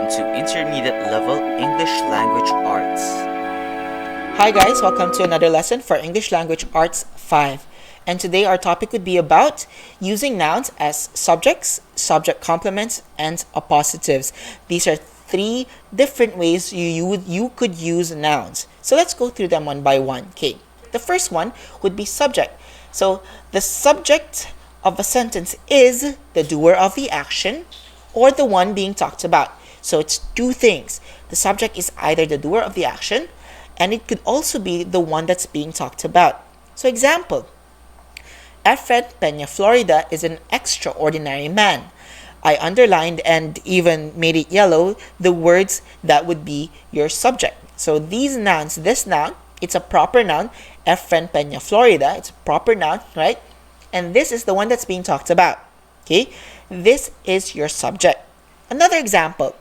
to Intermediate Level English Language Arts. Hi guys, welcome to another lesson for English Language Arts 5. And today our topic would be about using nouns as subjects, subject complements, and appositives. These are three different ways you could use nouns. So let's go through them one by one. Okay, the first one would be subject. So the subject of a sentence is the doer of the action or the one being talked about. So it's two things. The subject is either the doer of the action, and it could also be the one that's being talked about. So example, Efren Peña Florida is an extraordinary man. I underlined and even made it yellow the words that would be your subject. So these nouns, this noun, it's a proper noun. Efren Peña Florida, it's a proper noun, right? And this is the one that's being talked about. Okay, this is your subject. Another example.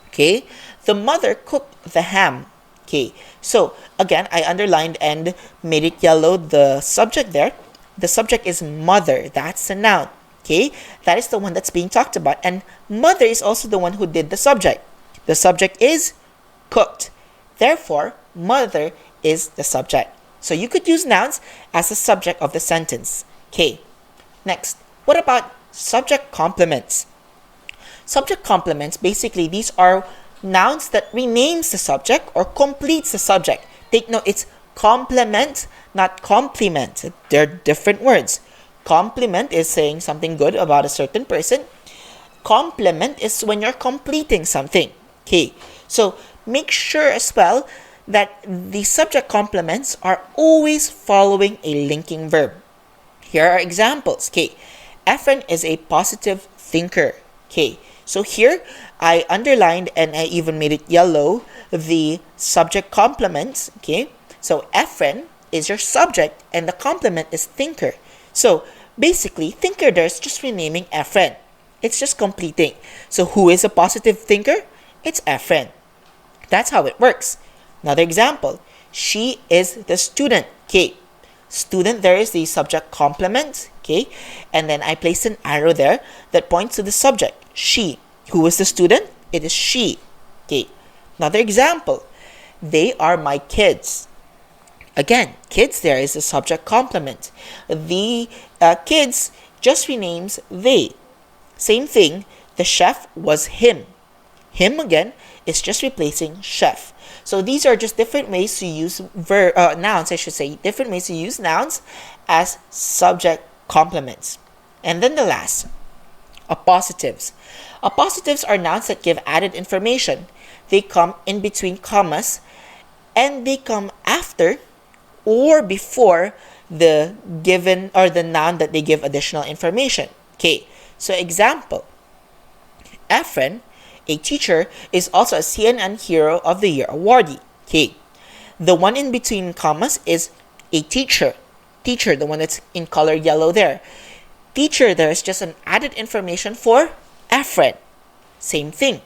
Okay, the mother cooked the ham. Okay, so again, I underlined and made it yellow the subject there. The subject is mother. That's a noun. Okay, that is the one that's being talked about. And mother is also the one who did the subject. The subject is cooked. Therefore, mother is the subject. So you could use nouns as the subject of the sentence. Okay, next, what about subject complements? Subject complements, basically, these are nouns that renames the subject or completes the subject. Take note, it's complement, not compliment. They're different words. Compliment is saying something good about a certain person. Complement is when you're completing something. Okay, so make sure as well that the subject complements are always following a linking verb. Here are examples. Okay, Efren is a positive thinker. Okay, so here I underlined and I even made it yellow the subject complements. Okay, so Efren is your subject and the complement is thinker. So basically, thinker there is just renaming Efren. It's just completing. So who is a positive thinker? It's Efren. That's how it works. Another example. She is the student. Okay, student there is the subject complement. Okay, and then I placed an arrow there that points to the subject, she. Who is the student? It is she. Okay, another example. They are my kids. Again, kids there is the subject complement. The kids just renames they. Same thing, the chef was him. Him again is just replacing chef. So these are just different ways to use nouns, I should say, different ways to use nouns as subject complements. And then the last, appositives. Appositives are nouns that give added information. They come in between commas and they come after or before the given or the noun that they give additional information. Okay, so example, Efren, a teacher, is also a CNN Hero of the Year awardee. Okay, the one in between commas is a teacher. Teacher, the one that's in color yellow there. Teacher there is just an added information for Efren. Same thing.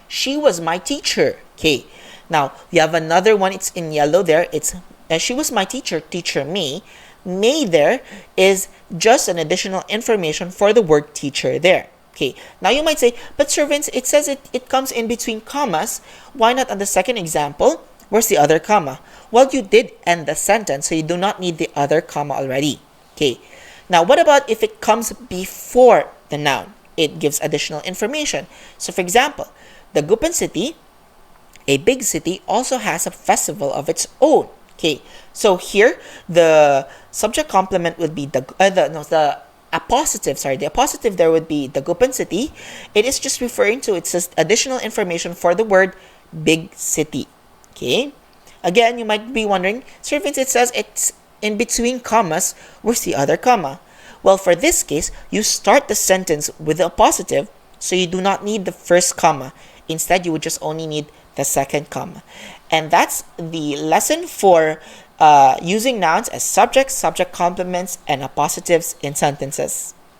She was my teacher. Okay, now we have another one. It's in yellow there. It's she was my teacher, teacher me. May there is just an additional information for the word teacher there. Okay, now you might say, but Sir Vince, it says it comes in between commas. Why not on the second example? Where's the other comma? Well, you did end the sentence, so you do not need the other comma already. Okay, now what about if it comes before the noun? It gives additional information. So for example, the Gupan city, a big city, also has a festival of its own. Okay, so here the subject complement would be the appositive. Sorry, the appositive there would be the Gupan city. It is just referring to, it's just additional information for the word big city. Okay, again, you might be wondering, Sir Vince, it says it's in between commas. Where's the other comma? Well, for this case, you start the sentence with the appositive, so you do not need the first comma. Instead, you would just only need the second comma. And that's the lesson for using nouns as subjects, subject complements, and appositives in sentences.